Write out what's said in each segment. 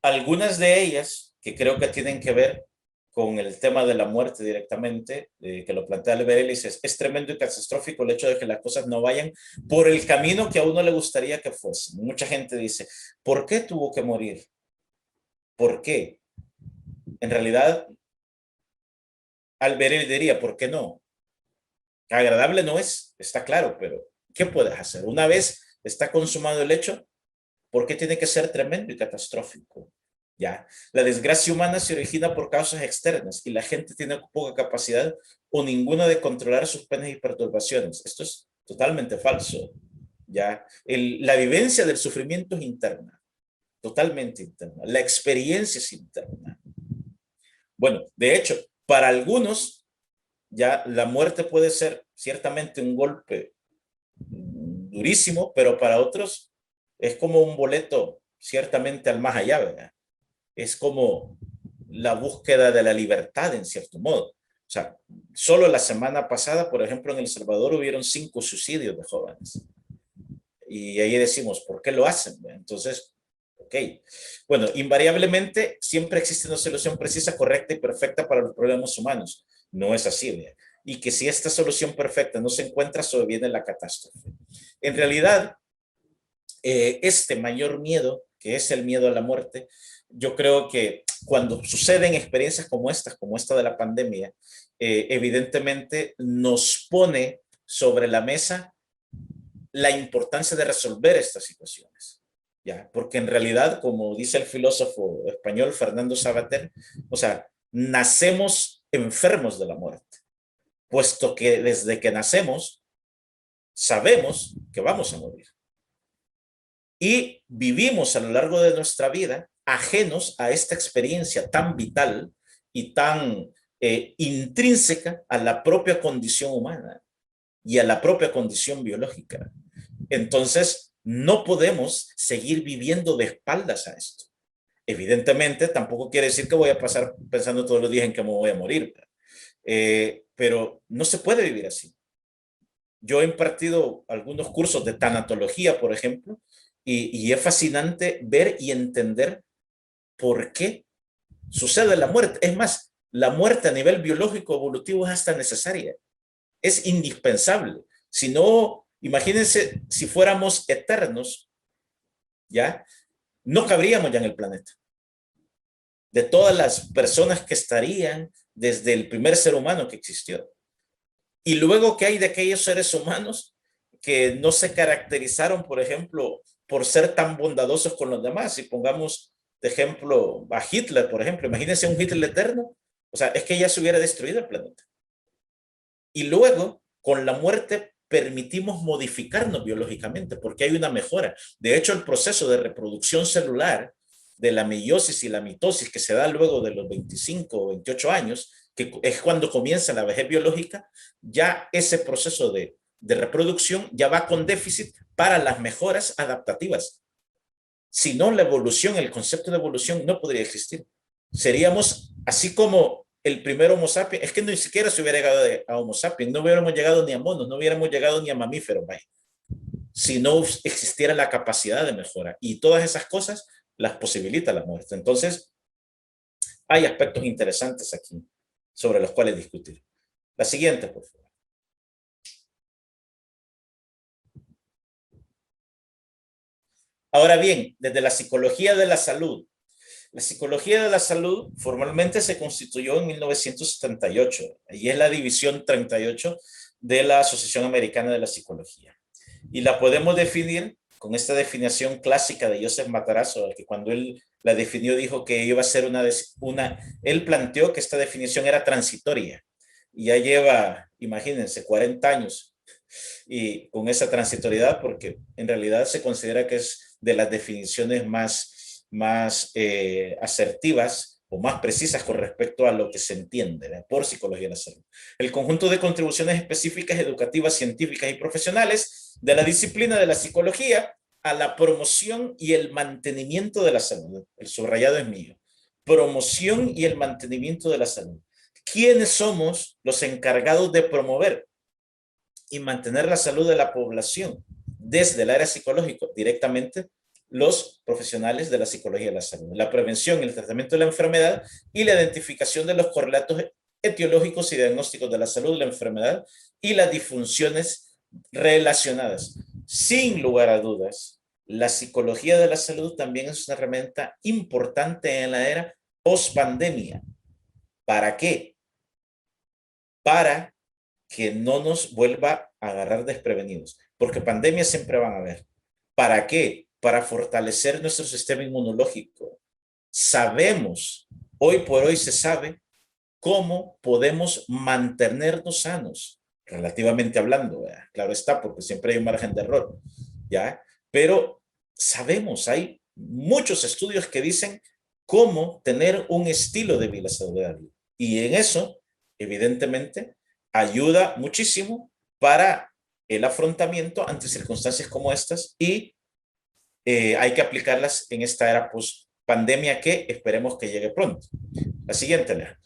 Algunas de ellas, que creo que tienen que ver con el tema de la muerte directamente, que lo plantea Alberelli, es tremendo y catastrófico el hecho de que las cosas no vayan por el camino que a uno le gustaría que fuese. Mucha gente dice, ¿por qué tuvo que morir? ¿Por qué? En realidad, Alberelli diría, ¿por qué no? Agradable no es, está claro, pero ¿qué puedes hacer? Una vez está consumado el hecho, ¿por qué tiene que ser tremendo y catastrófico? ¿Ya? La desgracia humana se origina por causas externas y la gente tiene poca capacidad o ninguna de controlar sus penas y perturbaciones. Esto es totalmente falso. ¿Ya? La vivencia del sufrimiento es interna, totalmente interna. La experiencia es interna. Bueno, de hecho, para algunos, ya la muerte puede ser ciertamente un golpe durísimo, pero para otros es como un boleto ciertamente al más allá, ¿verdad? Es como la búsqueda de la libertad en cierto modo. O sea, solo la semana pasada, por ejemplo, en El Salvador hubieron 5 suicidios de jóvenes. Y ahí decimos, ¿por qué lo hacen? Entonces, ok. Bueno, invariablemente siempre existe una solución precisa, correcta y perfecta para los problemas humanos. No es así, ¿verdad? Y que si esta solución perfecta no se encuentra, sobreviene la catástrofe. En realidad, este mayor miedo, que es el miedo a la muerte, yo creo que cuando suceden experiencias como esta de la pandemia, evidentemente nos pone sobre la mesa la importancia de resolver estas situaciones. ¿Ya? Porque en realidad, como dice el filósofo español Fernando Savater, o sea, nacemos enfermos de la muerte, puesto que desde que nacemos sabemos que vamos a morir. Y vivimos a lo largo de nuestra vida ajenos a esta experiencia tan vital y tan intrínseca a la propia condición humana y a la propia condición biológica. Entonces, no podemos seguir viviendo de espaldas a esto. Evidentemente, tampoco quiere decir que voy a pasar pensando todos los días en que me voy a morir, pero no se puede vivir así. Yo he impartido algunos cursos de tanatología, por ejemplo, y es fascinante ver y entender por qué sucede la muerte. Es más, la muerte a nivel biológico evolutivo es hasta necesaria, es indispensable. Si no, imagínense si fuéramos eternos, ¿ya? No cabríamos ya en el planeta. De todas las personas que estarían desde el primer ser humano que existió. Y luego, ¿qué hay de aquellos seres humanos que no se caracterizaron, por ejemplo, por ser tan bondadosos con los demás? Y pongamos de ejemplo a Hitler, por ejemplo. Imagínense un Hitler eterno. O sea, es que ya se hubiera destruido el planeta. Y luego, con la muerte, permitimos modificarnos biológicamente porque hay una mejora. De hecho, el proceso de reproducción celular de la meiosis y la mitosis que se da luego de los 25 o 28 años, que es cuando comienza la vejez biológica, ya ese proceso de reproducción ya va con déficit para las mejoras adaptativas. Si no, la evolución, el concepto de evolución no podría existir. Seríamos así como el primer Homo sapiens, es que ni siquiera se hubiera llegado a Homo sapiens, no hubiéramos llegado ni a monos, no hubiéramos llegado ni a mamíferos, vaya, si no existiera la capacidad de mejora. Y todas esas cosas las posibilita la muerte. Entonces, hay aspectos interesantes aquí sobre los cuales discutir. La siguiente, por favor. Ahora bien, desde la psicología de la salud, la psicología de la salud formalmente se constituyó en 1978 y es la división 38 de la Asociación Americana de la Psicología. Y la podemos definir con esta definición clásica de Joseph Matarazzo, que cuando él la definió dijo que iba a ser él planteó que esta definición era transitoria. Y ya lleva, imagínense, 40 años y con esa transitoriedad, porque en realidad se considera que es de las definiciones más asertivas o más precisas con respecto a lo que se entiende, ¿verdad? Por psicología de la salud. El conjunto de contribuciones específicas, educativas, científicas y profesionales de la disciplina de la psicología a la promoción y el mantenimiento de la salud. El subrayado es mío. Promoción y el mantenimiento de la salud. ¿Quiénes somos los encargados de promover y mantener la salud de la población desde el área psicológica? Directamente los profesionales de la psicología de la salud, la prevención y el tratamiento de la enfermedad y la identificación de los correlatos etiológicos y diagnósticos de la salud, de la enfermedad y las disfunciones relacionadas. Sin lugar a dudas, la psicología de la salud también es una herramienta importante en la era post-pandemia. ¿Para qué? Para que no nos vuelva a agarrar desprevenidos, porque pandemias siempre van a haber. ¿Para qué? Para fortalecer nuestro sistema inmunológico. Sabemos, hoy por hoy se sabe cómo podemos mantenernos sanos, relativamente hablando, ¿verdad? Claro está, porque siempre hay un margen de error, ¿ya? Pero sabemos, hay muchos estudios que dicen cómo tener un estilo de vida saludable. Y en eso, evidentemente, ayuda muchísimo para el afrontamiento ante circunstancias como estas y hay que aplicarlas en esta era post pandemia que esperemos que llegue pronto. La siguiente, Alejandro.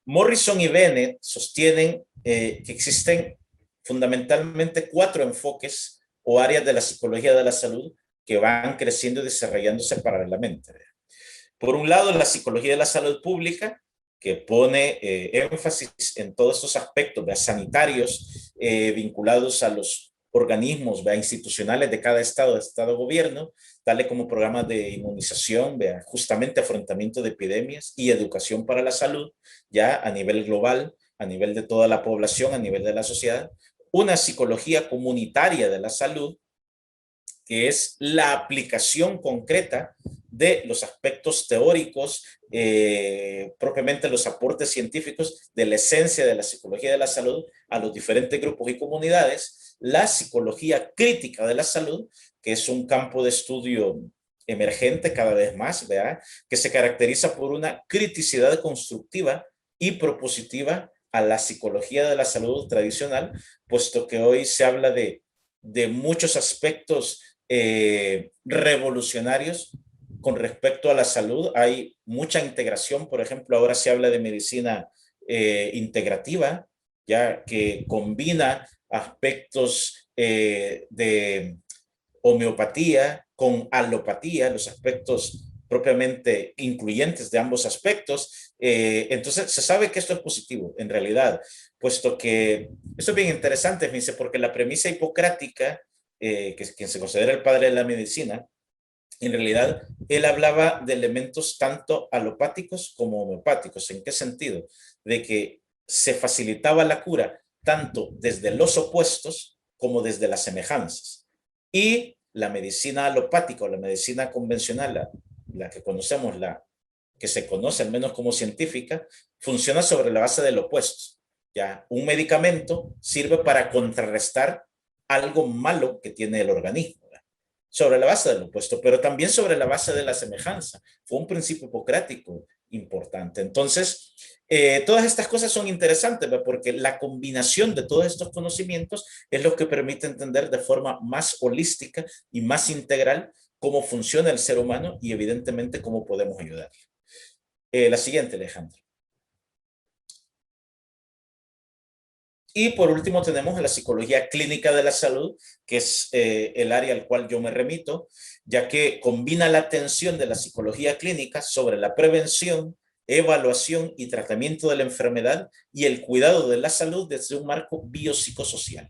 Morrison y Bennett sostienen que existen fundamentalmente 4 enfoques o áreas de la psicología de la salud que van creciendo y desarrollándose paralelamente. Por un lado, la psicología de la salud pública, que pone énfasis en todos estos aspectos sanitarios vinculados a los organismos institucionales de cada estado gobierno, tales como programas de inmunización, justamente afrontamiento de epidemias y educación para la salud, ya a nivel global, a nivel de toda la población, a nivel de la sociedad. Una psicología comunitaria de la salud, que es la aplicación concreta de los aspectos teóricos, propiamente los aportes científicos de la esencia de la psicología de la salud a los diferentes grupos y comunidades, la psicología crítica de la salud, que es un campo de estudio emergente cada vez más, ¿verdad? Que se caracteriza por una criticidad constructiva y propositiva a la psicología de la salud tradicional, puesto que hoy se habla de muchos aspectos revolucionarios con respecto a la salud. Hay mucha integración, por ejemplo, ahora se habla de medicina integrativa, ya que combina aspectos de homeopatía con alopatía, los aspectos propiamente incluyentes de ambos aspectos. Entonces se sabe que esto es positivo en realidad, puesto que esto es bien interesante, fíjense, porque la premisa hipocrática, que es quien se considera el padre de la medicina, en realidad él hablaba de elementos tanto alopáticos como homeopáticos. ¿En qué sentido? De que se facilitaba la cura tanto desde los opuestos como desde las semejanzas. Y la medicina alopática o la medicina convencional, la que conocemos, la que se conoce al menos como científica, funciona sobre la base del opuesto. ¿Ya? Un medicamento sirve para contrarrestar algo malo que tiene el organismo, ¿verdad? Sobre la base del opuesto, pero también sobre la base de la semejanza. Fue un principio hipocrático importante. Entonces, todas estas cosas son interesantes, ¿verdad? Porque la combinación de todos estos conocimientos es lo que permite entender de forma más holística y más integral cómo funciona el ser humano y evidentemente cómo podemos ayudar. La siguiente, Alejandro. Y por último tenemos la psicología clínica de la salud, que es el área al cual yo me remito, ya que combina la atención de la psicología clínica sobre la prevención, evaluación y tratamiento de la enfermedad y el cuidado de la salud desde un marco biopsicosocial.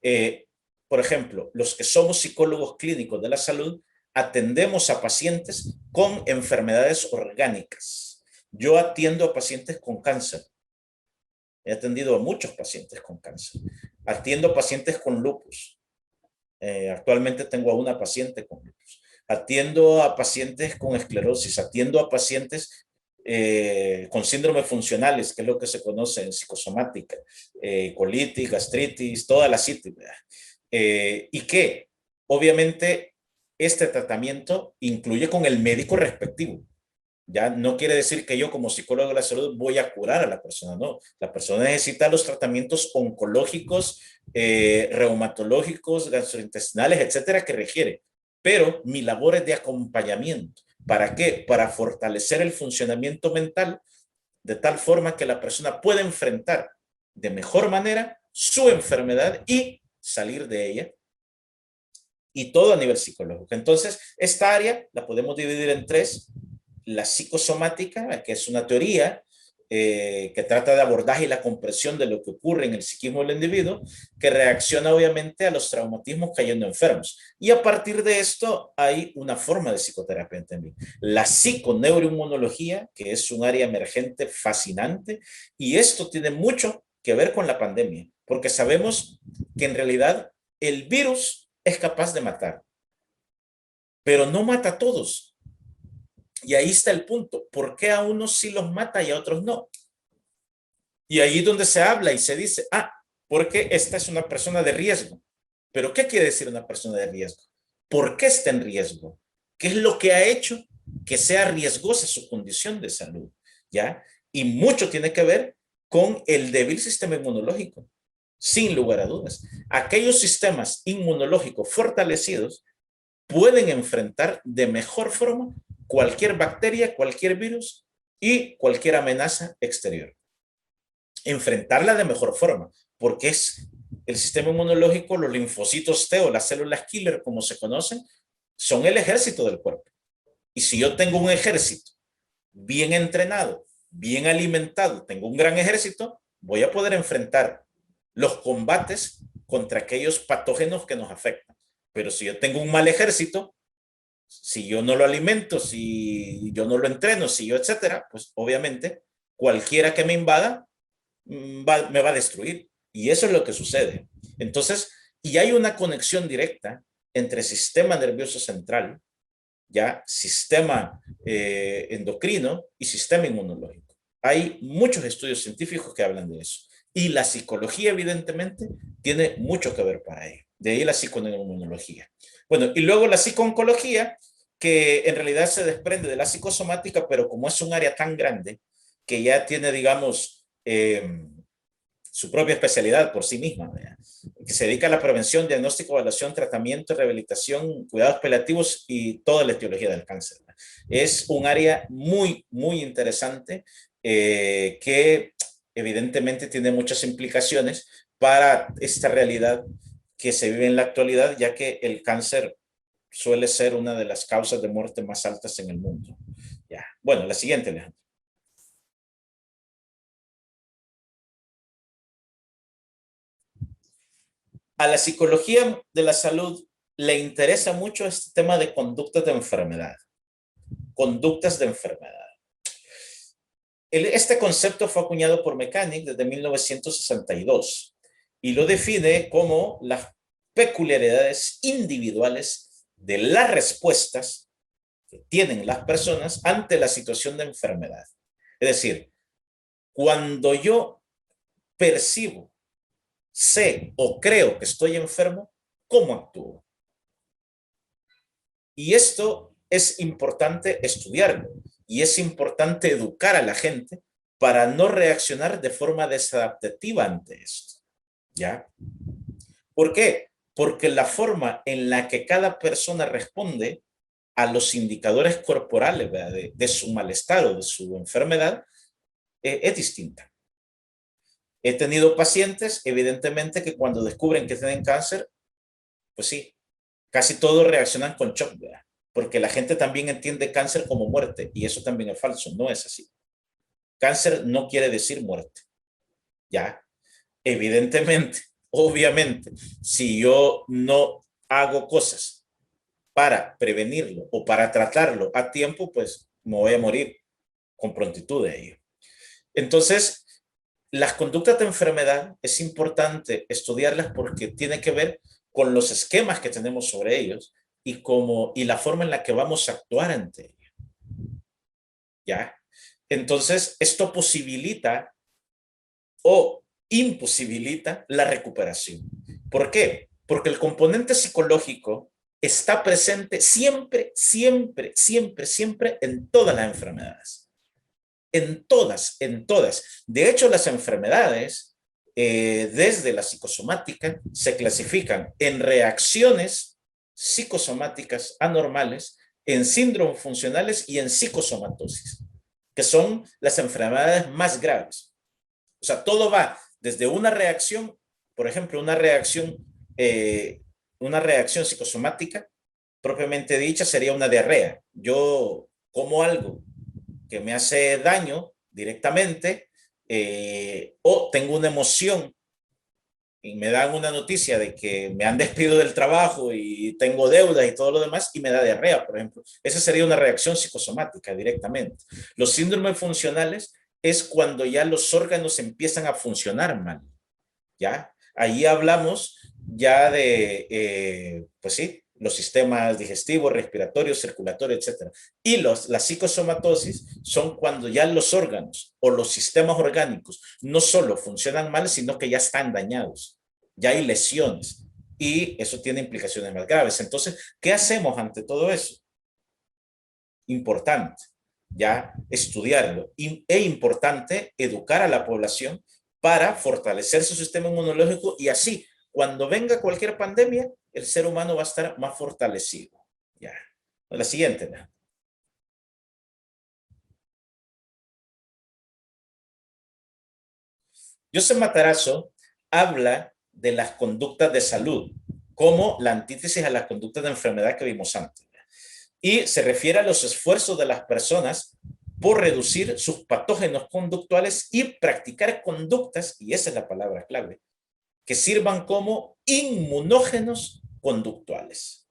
Eh, por ejemplo, los que somos psicólogos clínicos de la salud atendemos a pacientes con enfermedades orgánicas. Yo atiendo a pacientes con cáncer. He atendido a muchos pacientes con cáncer. Atiendo a pacientes con lupus. Actualmente tengo a una paciente con lupus. Atiendo a pacientes con esclerosis. Atiendo a pacientes con síndromes funcionales, que es lo que se conoce en psicosomática. Colitis, gastritis, toda la citis. Y que, obviamente, este tratamiento incluye con el médico respectivo. Ya no quiere decir que yo como psicólogo de la salud voy a curar a la persona, no. La persona necesita los tratamientos oncológicos, reumatológicos, gastrointestinales, etcétera, que requiere. Pero mi labor es de acompañamiento. ¿Para qué? Para fortalecer el funcionamiento mental de tal forma que la persona pueda enfrentar de mejor manera su enfermedad y salir de ella, y todo a nivel psicológico. Entonces, esta área la podemos dividir en tres: la psicosomática, que es una teoría que trata de abordaje y la comprensión de lo que ocurre en el psiquismo del individuo, que reacciona obviamente a los traumatismos cayendo enfermos. Y a partir de esto hay una forma de psicoterapia también. La psiconeuroinmunología, que es un área emergente fascinante, y esto tiene mucho que ver con la pandemia, porque sabemos que en realidad el virus es capaz de matar, pero no mata a todos. Y ahí está el punto. ¿Por qué a unos sí los mata y a otros no? Y ahí es donde se habla y se dice, porque esta es una persona de riesgo. ¿Pero qué quiere decir una persona de riesgo? ¿Por qué está en riesgo? ¿Qué es lo que ha hecho que sea riesgosa su condición de salud? ¿Ya? Y mucho tiene que ver con el débil sistema inmunológico, sin lugar a dudas. Aquellos sistemas inmunológicos fortalecidos pueden enfrentar de mejor forma cualquier bacteria, cualquier virus y cualquier amenaza exterior. Enfrentarla de mejor forma, porque es el sistema inmunológico, los linfocitos T o las células killer, como se conocen, son el ejército del cuerpo. Y si yo tengo un ejército bien entrenado, bien alimentado, tengo un gran ejército, voy a poder enfrentar los combates contra aquellos patógenos que nos afectan. Pero si yo tengo un mal ejército, si yo no lo alimento, si yo no lo entreno, si yo, etcétera, pues obviamente cualquiera que me invada me va a destruir. Y eso es lo que sucede. Entonces, y hay una conexión directa entre sistema nervioso central, ya sistema endocrino y sistema inmunológico. Hay muchos estudios científicos que hablan de eso. Y la psicología, evidentemente, tiene mucho que ver para ello. De ahí la psiconeuroinmunología. Bueno, y luego la psicooncología, que en realidad se desprende de la psicosomática, pero como es un área tan grande, que ya tiene, digamos, su propia especialidad por sí misma, ¿verdad? Que se dedica a la prevención, diagnóstico, evaluación, tratamiento, rehabilitación, cuidados paliativos y toda la etiología del cáncer, ¿verdad? Es un área muy, muy interesante que evidentemente tiene muchas implicaciones para esta realidad que se vive en la actualidad, ya que el cáncer suele ser una de las causas de muerte más altas en el mundo. Ya. Bueno, la siguiente, Alejandro. A la psicología de la salud le interesa mucho este tema de conductas de enfermedad. Conductas de enfermedad. Este concepto fue acuñado por Mechanic desde 1962 y lo define como las peculiaridades individuales de las respuestas que tienen las personas ante la situación de enfermedad. Es decir, cuando yo percibo, sé o creo que estoy enfermo, ¿cómo actúo? Y esto es importante estudiarlo y es importante educar a la gente para no reaccionar de forma desadaptativa ante esto. ¿Ya? ¿Por qué? Porque la forma en la que cada persona responde a los indicadores corporales de su malestar o de su enfermedad es distinta. He tenido pacientes, evidentemente, que cuando descubren que tienen cáncer, pues sí, casi todos reaccionan con shock, ¿verdad? Porque la gente también entiende cáncer como muerte y eso también es falso, no es así. Cáncer no quiere decir muerte, ¿ya? Evidentemente, obviamente, si yo no hago cosas para prevenirlo o para tratarlo a tiempo, pues me voy a morir con prontitud de ello. Entonces, las conductas de enfermedad es importante estudiarlas porque tiene que ver con los esquemas que tenemos sobre ellos y la forma en la que vamos a actuar ante ellos. ¿Ya? Entonces, esto posibilita o imposibilita la recuperación. ¿Por qué? Porque el componente psicológico está presente siempre, siempre, siempre, siempre en todas las enfermedades. En todas, en todas. De hecho, las enfermedades, desde la psicosomática, se clasifican en reacciones psicosomáticas anormales, en síndromes funcionales y en psicosomatosis, que son las enfermedades más graves. O sea, todo va desde una reacción, por ejemplo, una reacción eh, una reacción psicosomática propiamente dicha sería una diarrea. Yo como algo que me hace daño directamente, o tengo una emoción y me dan una noticia de que me han despedido del trabajo y tengo deudas y todo lo demás y me da diarrea, por ejemplo. Esa sería una reacción psicosomática directamente. Los síndromes funcionales es cuando ya los órganos empiezan a funcionar mal, ¿ya? Ahí hablamos ya de, pues sí, los sistemas digestivos, respiratorios, circulatorios, etcétera. Y la psicosomatosis son cuando ya los órganos o los sistemas orgánicos no solo funcionan mal, sino que ya están dañados, ya hay lesiones y eso tiene implicaciones más graves. Entonces, ¿qué hacemos ante todo eso? Importante, ya estudiarlo e importante educar a la población para fortalecer su sistema inmunológico y así, cuando venga cualquier pandemia, el ser humano va a estar más fortalecido. Ya. La siguiente. ¿No? Joseph Matarazzo habla de las conductas de salud como la antítesis a las conductas de enfermedad que vimos antes. Y se refiere a los esfuerzos de las personas por reducir sus patógenos conductuales y practicar conductas, y esa es la palabra clave, que sirvan como inmunógenos conductuales.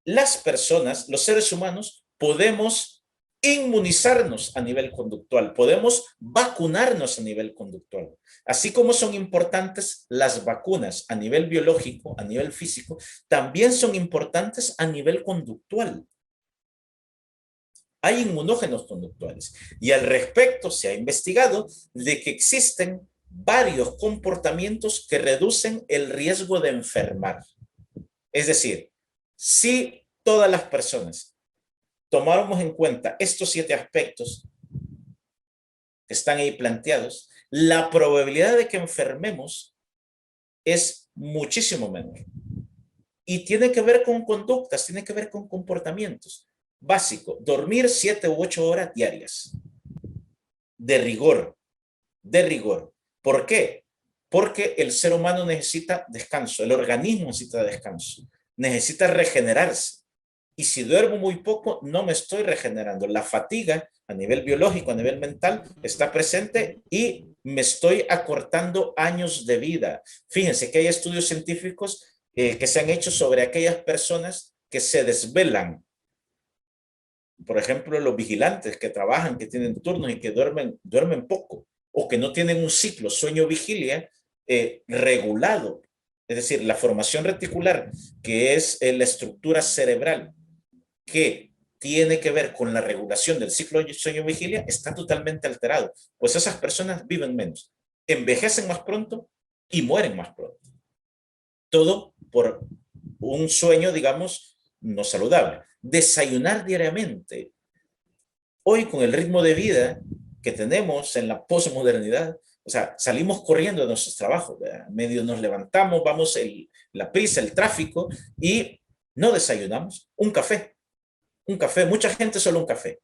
Las personas, los seres humanos, podemos inmunizarnos a nivel conductual, podemos vacunarnos a nivel conductual. Así como son importantes las vacunas a nivel biológico, a nivel físico, también son importantes a nivel conductual. Hay inmunógenos conductuales y al respecto se ha investigado de que existen varios comportamientos que reducen el riesgo de enfermar. Es decir, si todas las personas tomáramos en cuenta estos 7 aspectos que están ahí planteados, la probabilidad de que enfermemos es muchísimo menor. Y tiene que ver con conductas, tiene que ver con comportamientos. Básico, dormir 7 u 8 horas diarias. De rigor, de rigor. ¿Por qué? Porque el ser humano necesita descanso, el organismo necesita descanso, necesita regenerarse. Y si duermo muy poco, no me estoy regenerando. La fatiga a nivel biológico, a nivel mental, está presente y me estoy acortando años de vida. Fíjense que hay estudios científicos que se han hecho sobre aquellas personas que se desvelan. Por ejemplo, los vigilantes que trabajan, que tienen turnos y que duermen poco o que no tienen un ciclo sueño-vigilia regulado. Es decir, la formación reticular, que es la estructura cerebral que tiene que ver con la regulación del ciclo sueño-vigilia, está totalmente alterado. Pues esas personas viven menos, envejecen más pronto y mueren más pronto. Todo por un sueño, digamos, no saludable. Desayunar diariamente. Hoy, con el ritmo de vida que tenemos en la posmodernidad, o sea, salimos corriendo de nuestros trabajos, ¿verdad? Medio nos levantamos, vamos la prisa, el tráfico y no desayunamos. Un café, mucha gente solo un café.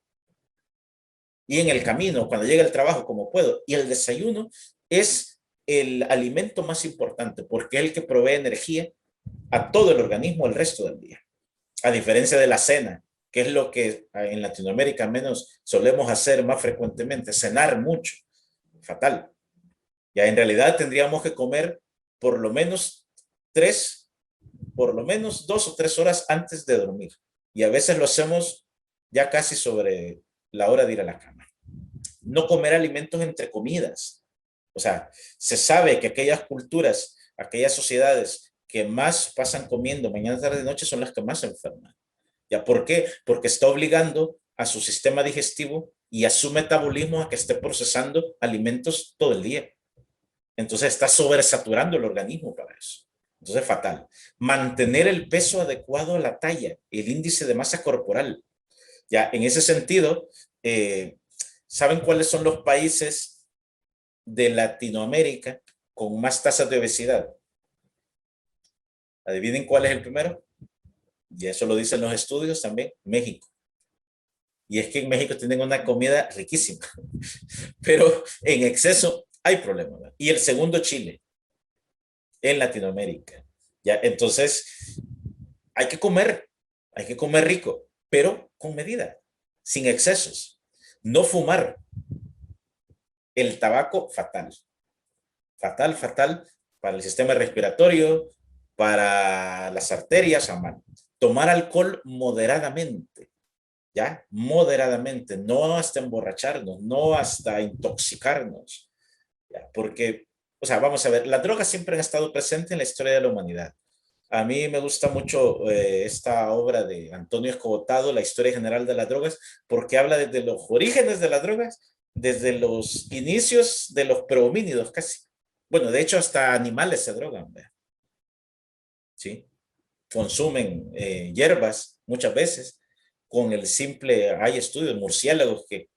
Y en el camino, cuando llega el trabajo, como puedo. Y el desayuno es el alimento más importante porque es el que provee energía a todo el organismo el resto del día. A diferencia de la cena, que es lo que en Latinoamérica al menos solemos hacer más frecuentemente, cenar mucho. Fatal. Ya en realidad tendríamos que comer por lo menos 2 o 3 horas antes de dormir. Y a veces lo hacemos ya casi sobre la hora de ir a la cama. No comer alimentos entre comidas. O sea, se sabe que aquellas culturas, aquellas sociedades que más pasan comiendo mañana, tarde y noche son las que más se enferman. ¿Ya por qué? Porque está obligando a su sistema digestivo y a su metabolismo a que esté procesando alimentos todo el día. Entonces está sobresaturando el organismo para eso. Entonces fatal. Mantener el peso adecuado a la talla, el índice de masa corporal. Ya en ese sentido, ¿saben cuáles son los países de Latinoamérica con más tasas de obesidad? ¿Adivinen cuál es el primero? Y eso lo dicen los estudios también, México. Y es que en México tienen una comida riquísima, pero en exceso hay problemas. Y el segundo, Chile, en Latinoamérica. ¿ya? Entonces, hay hay que comer rico, pero con medida, sin excesos. No fumar. El tabaco, fatal. Fatal, fatal para el sistema respiratorio, para las arterias, a mal. Tomar alcohol moderadamente, ¿ya? Moderadamente, no hasta emborracharnos, no hasta intoxicarnos, ¿ya? Porque, o sea, vamos a ver, las drogas siempre han estado presentes en la historia de la humanidad. A mí me gusta mucho esta obra de Antonio Escobotado, La historia general de las drogas, porque habla desde los orígenes de las drogas, desde los inicios de los prehomínidos casi. Bueno, de hecho, hasta animales se drogan, ¿verdad? ¿Sí? Consumen hierbas muchas veces con el simple, hay estudios, murciélagos que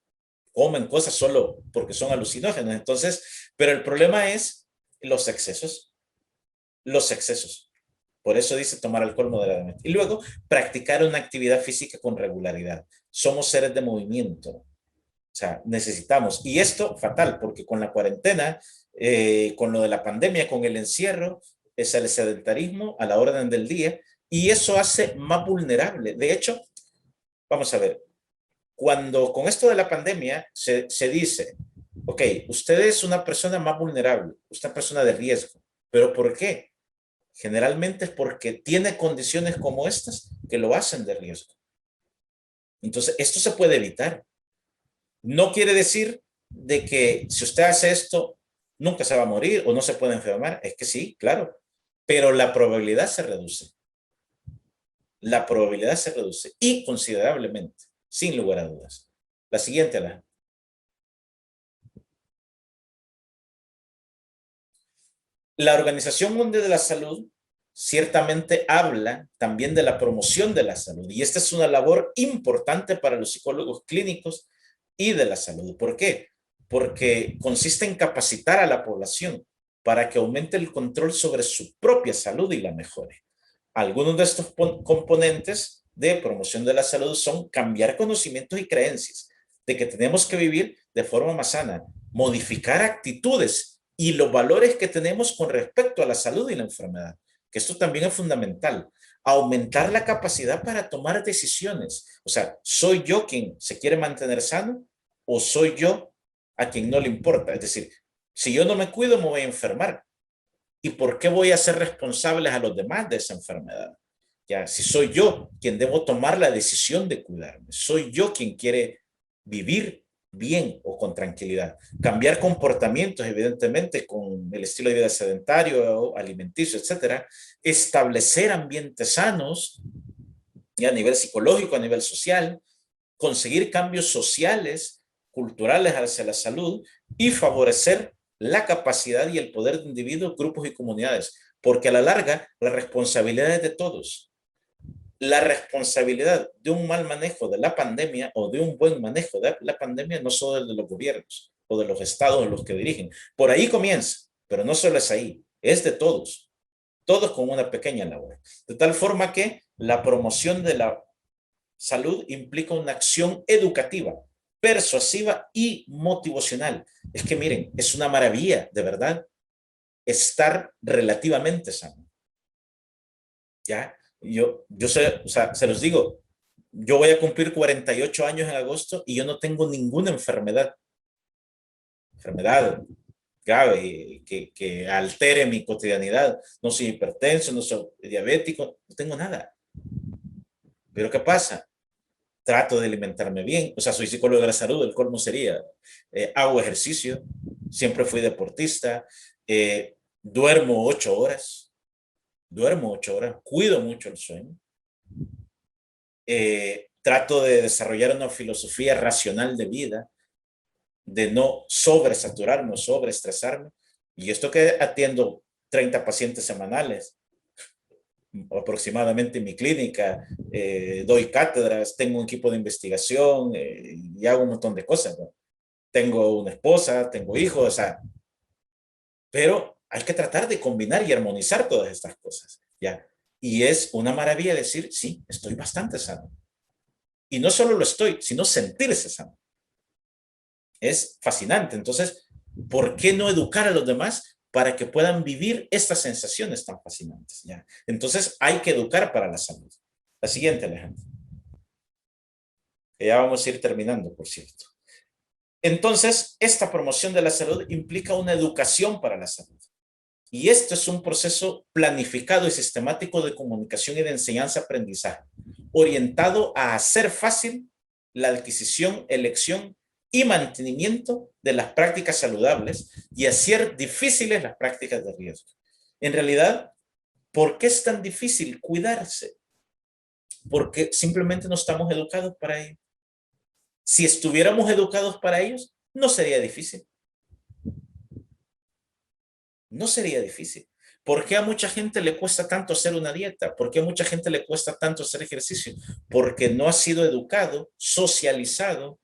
comen cosas solo porque son alucinógenos. Entonces, pero el problema es los excesos, los excesos. Por eso dice tomar alcohol moderadamente. Y luego, practicar una actividad física con regularidad. Somos seres de movimiento. O sea, necesitamos. Y esto, fatal, porque con la cuarentena, con lo de la pandemia, con el encierro, es el sedentarismo a la orden del día. Y eso hace más vulnerable. De hecho, vamos a ver, cuando con esto de la pandemia se dice, ok, usted es una persona más vulnerable, usted es una persona de riesgo. ¿Pero por qué? Generalmente es porque tiene condiciones como estas que lo hacen de riesgo. Entonces, esto se puede evitar. No quiere decir de que si usted hace esto, nunca se va a morir o no se puede enfermar. Es que sí, claro, pero la probabilidad se reduce. La probabilidad se reduce y considerablemente, sin lugar a dudas. La siguiente, Alejandro. La Organización Mundial de la Salud ciertamente habla también de la promoción de la salud y esta es una labor importante para los psicólogos clínicos y de la salud. ¿Por qué? Porque consiste en capacitar a la población para que aumente el control sobre su propia salud y la mejore. Algunos de estos componentes de promoción de la salud son cambiar conocimientos y creencias de que tenemos que vivir de forma más sana, modificar actitudes y los valores que tenemos con respecto a la salud y la enfermedad, que esto también es fundamental. Aumentar la capacidad para tomar decisiones. O sea, ¿soy yo quien se quiere mantener sano o soy yo a quien no le importa? Es decir, si yo no me cuido, me voy a enfermar. ¿Y por qué voy a ser responsables a los demás de esa enfermedad? Ya, si soy yo quien debo tomar la decisión de cuidarme, soy yo quien quiere vivir bien o con tranquilidad. Cambiar comportamientos, evidentemente, con el estilo de vida sedentario, alimenticio, etcétera. Establecer ambientes sanos, y a nivel psicológico, a nivel social. Conseguir cambios sociales, culturales hacia la salud y favorecer la capacidad y el poder de individuos, grupos y comunidades. Porque a la larga, la responsabilidad es de todos. La responsabilidad de un mal manejo de la pandemia o de un buen manejo de la pandemia no solo es de los gobiernos o de los estados los que dirigen. Por ahí comienza, pero no solo es ahí, es de todos. Todos con una pequeña labor. De tal forma que la promoción de la salud implica una acción educativa, persuasiva y motivacional. Es que miren, es una maravilla, de verdad, estar relativamente sano. ¿Ya? Yo sé, o sea, se los digo, yo voy a cumplir 48 años en agosto y yo no tengo ninguna enfermedad grave que altere mi cotidianidad. No soy hipertenso, no soy diabético, no tengo nada. Pero ¿qué pasa? Trato de alimentarme bien, o sea, soy psicólogo de la salud, el colmo sería, hago ejercicio, siempre fui deportista, duermo 8 horas, cuido mucho el sueño, trato de desarrollar una filosofía racional de vida, de no sobresaturarme o sobreestresarme, y esto que atiendo 30 pacientes semanales, aproximadamente en mi clínica, doy cátedras, tengo un equipo de investigación y hago un montón de cosas, ¿no? Tengo una esposa, tengo hijos, o sea, pero hay que tratar de combinar y armonizar todas estas cosas, ¿ya? Y es una maravilla decir, sí, estoy bastante sano. Y no solo lo estoy, sino sentirse sano. Es fascinante. Entonces, ¿por qué no educar a los demás para que puedan vivir estas sensaciones tan fascinantes, ¿ya? Entonces hay que educar para la salud. La siguiente, Alejandro. Que ya vamos a ir terminando, por cierto. Entonces, esta promoción de la salud implica una educación para la salud. Y esto es un proceso planificado y sistemático de comunicación y de enseñanza-aprendizaje, orientado a hacer fácil la adquisición, elección y mantenimiento de las prácticas saludables y hacer difíciles las prácticas de riesgo. En realidad, ¿por qué es tan difícil cuidarse? Porque simplemente no estamos educados para ello. Si estuviéramos educados para ellos, no sería difícil. No sería difícil. ¿Por qué a mucha gente le cuesta tanto hacer una dieta? ¿Por qué a mucha gente le cuesta tanto hacer ejercicio? Porque no ha sido educado, socializado,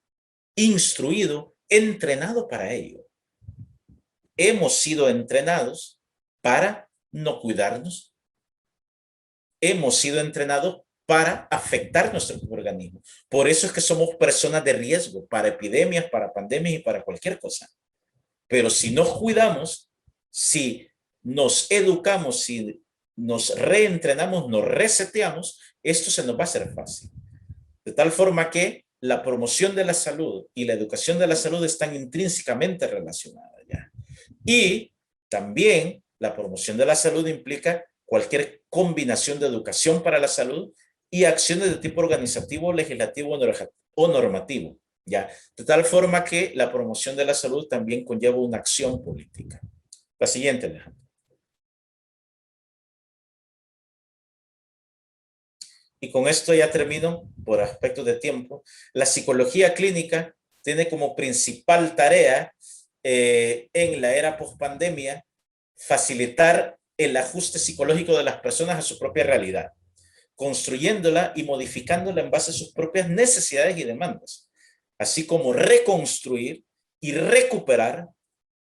instruido, entrenado para ello. Hemos sido entrenados para no cuidarnos. Hemos sido entrenados para afectar nuestro organismo. Por eso es que somos personas de riesgo para epidemias, para pandemias y para cualquier cosa. Pero si nos cuidamos, si nos educamos, si nos reentrenamos, nos reseteamos, esto se nos va a hacer fácil. De tal forma que la promoción de la salud y la educación de la salud están intrínsecamente relacionadas ya. Y también la promoción de la salud implica cualquier combinación de educación para la salud y acciones de tipo organizativo, legislativo o normativo. ¿Ya? De tal forma que la promoción de la salud también conlleva una acción política. La siguiente, Alejandro. Y con esto ya termino por aspectos de tiempo. La psicología clínica tiene como principal tarea en la era post-pandemia facilitar el ajuste psicológico de las personas a su propia realidad, construyéndola y modificándola en base a sus propias necesidades y demandas, así como reconstruir y recuperar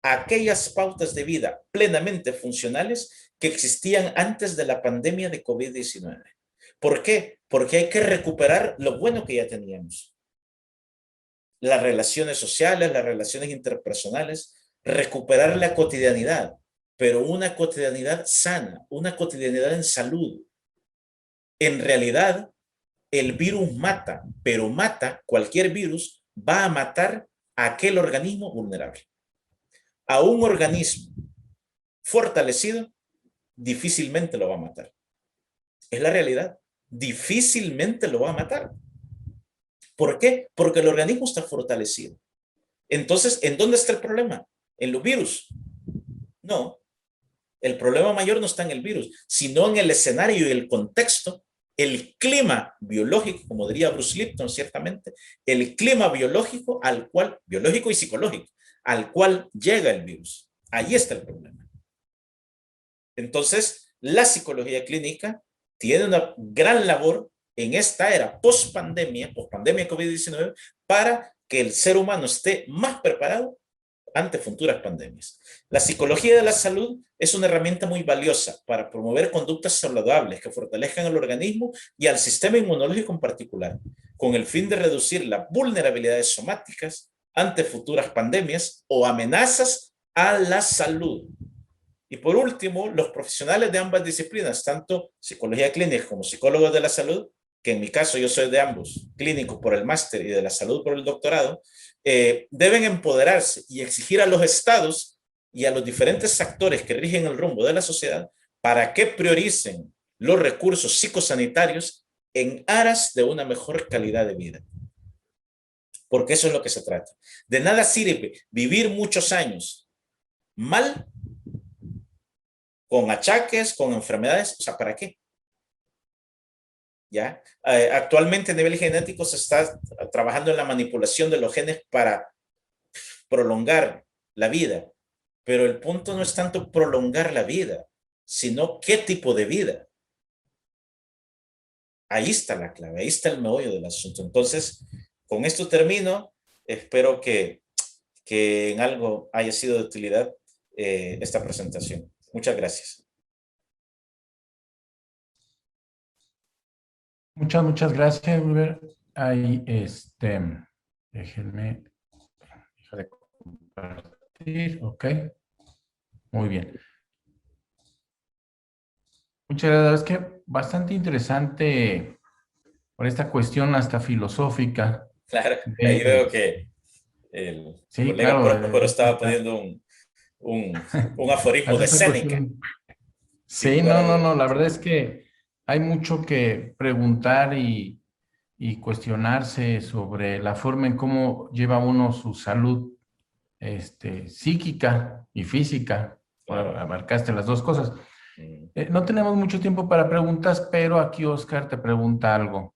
aquellas pautas de vida plenamente funcionales que existían antes de la pandemia de COVID-19. ¿Por qué? Porque hay que recuperar lo bueno que ya teníamos. Las relaciones sociales, las relaciones interpersonales, recuperar la cotidianidad, pero una cotidianidad sana, una cotidianidad en salud. En realidad, el virus mata, pero mata, cualquier virus va a matar a aquel organismo vulnerable. A un organismo fortalecido, difícilmente lo va a matar. Es la realidad. Difícilmente lo va a matar. ¿Por qué? Porque el organismo está fortalecido. Entonces, ¿en dónde está el problema? ¿En los virus? No. El problema mayor no está en el virus, sino en el escenario y el contexto, el clima biológico, como diría Bruce Lipton ciertamente, el clima biológico al cual, biológico y psicológico, al cual llega el virus. Ahí está el problema. Entonces, la psicología clínica tiene una gran labor en esta era post-pandemia COVID-19, para que el ser humano esté más preparado ante futuras pandemias. La psicología de la salud es una herramienta muy valiosa para promover conductas saludables que fortalezcan el organismo y al sistema inmunológico en particular, con el fin de reducir las vulnerabilidades somáticas ante futuras pandemias o amenazas a la salud. Y por último, los profesionales de ambas disciplinas, tanto psicología clínica como psicólogos de la salud, que en mi caso yo soy de ambos, clínico por el máster y de la salud por el doctorado, deben empoderarse y exigir a los estados y a los diferentes actores que rigen el rumbo de la sociedad para que prioricen los recursos psicosanitarios en aras de una mejor calidad de vida. Porque eso es lo que se trata. De nada sirve vivir muchos años mal, con achaques, con enfermedades, o sea, ¿para qué? ¿Ya? Actualmente a nivel genético se está trabajando en la manipulación de los genes para prolongar la vida, pero el punto no es tanto prolongar la vida, sino qué tipo de vida. Ahí está la clave, ahí está el meollo del asunto. Entonces, con esto termino. Espero que en algo haya sido de utilidad esta presentación. Muchas gracias. Muchas gracias, Wilber. Ahí, déjenme dejar de compartir, ok. Muy bien. Muchas gracias. Es que bastante interesante por esta cuestión hasta filosófica Claro, ahí veo de, que el sí, colega claro, Próspero estaba poniendo un aforismo hasta de esta Séneca, cuestión. sin Sí, lugar no, a no, dudas. no, la verdad es que hay mucho que preguntar y cuestionarse sobre la forma en cómo lleva uno su salud psíquica y física. Ahora Claro. abarcaste las dos cosas. Mm, No tenemos mucho tiempo para preguntas, pero aquí Oscar te pregunta algo.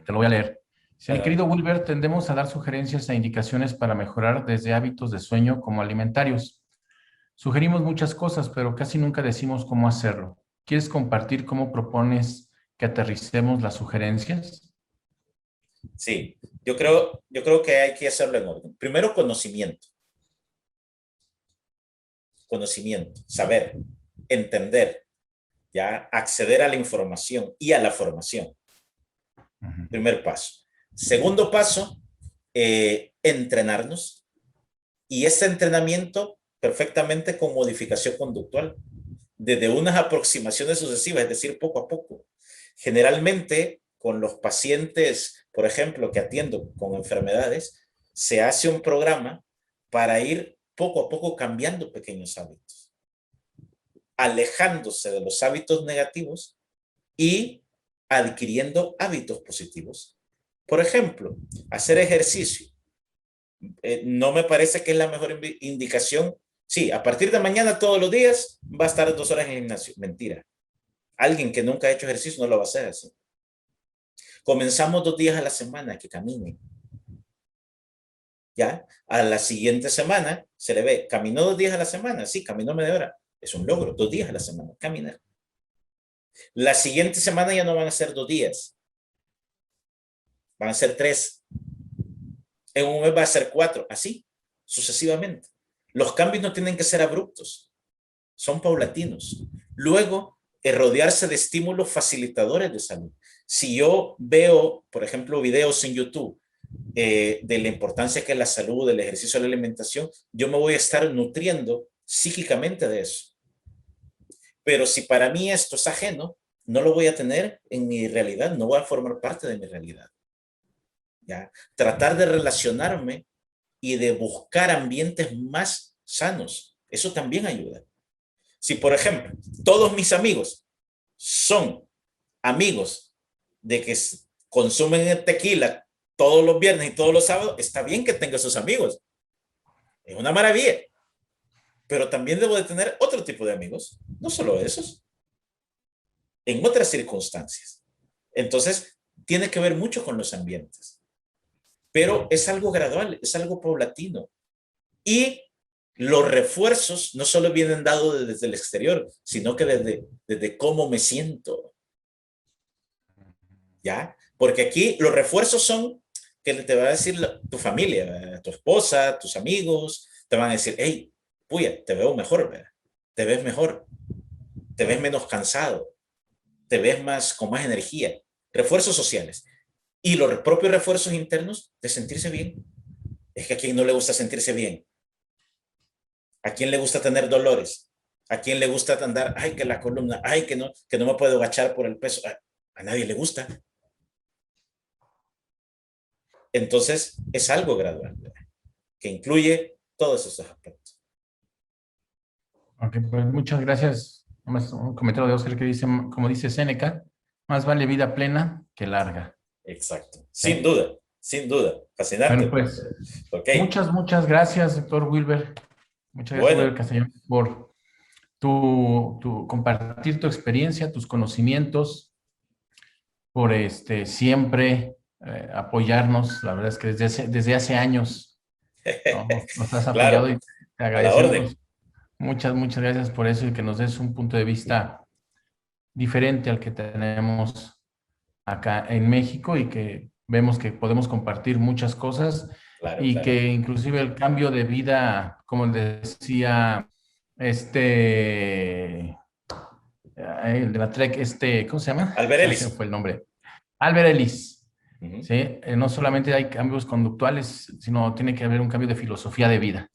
Te lo voy a leer. Dice, mi querido adelante. Wilber, tendemos a dar sugerencias e indicaciones para mejorar desde hábitos de sueño como alimentarios. Sugerimos muchas cosas, pero casi nunca decimos cómo hacerlo. ¿Quieres compartir cómo propones que aterricemos las sugerencias? Sí, yo creo que hay que hacerlo en orden. Primero, conocimiento, saber, entender, ya acceder a la información y a la formación. Ujú, Primer paso. Segundo paso, entrenarnos. Y este entrenamiento perfectamente con modificación conductual, desde unas aproximaciones sucesivas, es decir, poco a poco. Generalmente, con los pacientes, por ejemplo, que atiendo con enfermedades, se hace un programa para ir poco a poco cambiando pequeños hábitos, alejándose de los hábitos negativos y adquiriendo hábitos positivos. Por ejemplo, hacer ejercicio. No me parece que es la mejor indicación. Sí, a partir de mañana todos los días va a estar 2 horas en el gimnasio. Mentira. Alguien que nunca ha hecho ejercicio no lo va a hacer así. Comenzamos 2 días a la semana que caminen. Ya, a la siguiente semana se le ve, caminó 2 días a la semana, sí, caminó media hora. Es un logro, 2 días a la semana, caminar. La siguiente semana ya no van a ser 2 días, van a ser 3. En un mes va a ser 4, así, sucesivamente. Los cambios no tienen que ser abruptos, son paulatinos. Luego, rodearse de estímulos facilitadores de salud. Si yo veo, por ejemplo, videos en YouTube de la importancia que es la salud, del ejercicio, de la alimentación, yo me voy a estar nutriendo psíquicamente de eso. Pero si para mí esto es ajeno, no lo voy a tener en mi realidad, no voy a formar parte de mi realidad. ¿Ya? Tratar de relacionarme y de buscar ambientes más sanos, eso también ayuda. Si, por ejemplo, todos mis amigos son amigos de que consumen tequila todos los viernes y todos los sábados, está bien que tenga esos amigos. Es una maravilla. Pero también debo de tener otro tipo de amigos, no solo esos, en otras circunstancias. Entonces, tiene que ver mucho con los ambientes. Pero es algo gradual, es algo paulatino. Y los refuerzos no solo vienen dados desde el exterior, sino que desde cómo me siento. ¿Ya? Porque aquí los refuerzos son que te va a decir tu familia, tu esposa, tus amigos, te van a decir, hey, puya, te veo mejor, ¿verdad? Te ves mejor, te ves menos cansado, te ves más con más energía. Refuerzos sociales. Y los propios refuerzos internos de sentirse bien. Es que a quien no le gusta sentirse bien. ¿A quién le gusta tener dolores? ¿A quién le gusta andar, ay, que la columna, ay, que no me puedo agachar por el peso? A nadie le gusta. Entonces, es algo gradual, ¿verdad? Que incluye todos esos aspectos. Ok, pues muchas gracias. Nomás un comentario de Oscar que dice, como dice Séneca, más vale vida plena que larga. Exacto. Sin ¿Sí? duda, sin duda. Bueno, Fascinante. pues Ok. muchas gracias, doctor Wilber. Muchas gracias, Wilber Bueno, Castellón, por tu compartir tu experiencia, tus conocimientos, por siempre apoyarnos. La verdad es que desde hace años, ¿no? Nos has apoyado claro, y te a la orden. agradecemos. Muchas gracias por eso y que nos des un punto de vista diferente al que tenemos acá en México y que vemos que podemos compartir muchas cosas Claro, y claro. que inclusive el cambio de vida, como decía el de la Trek, ¿cómo se llama? Albert Ya se me Ellis. fue el nombre. Albert Ellis, Uh-huh. ¿sí? No solamente hay cambios conductuales, sino tiene que haber un cambio de filosofía de vida,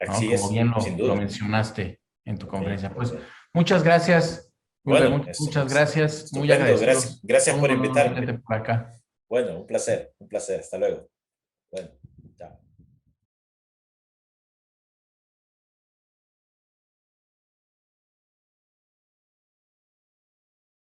¿no? Así Como es, bien sin lo duda. mencionaste en tu Ok, conferencia. Pues ok. muchas gracias, Wilber, Bueno, muchas gracias, muy estupendo. agradecidos. Gracias por Un honor invitarme. tenerte por acá. Bueno, un placer, un placer. Hasta luego. Bueno, chao.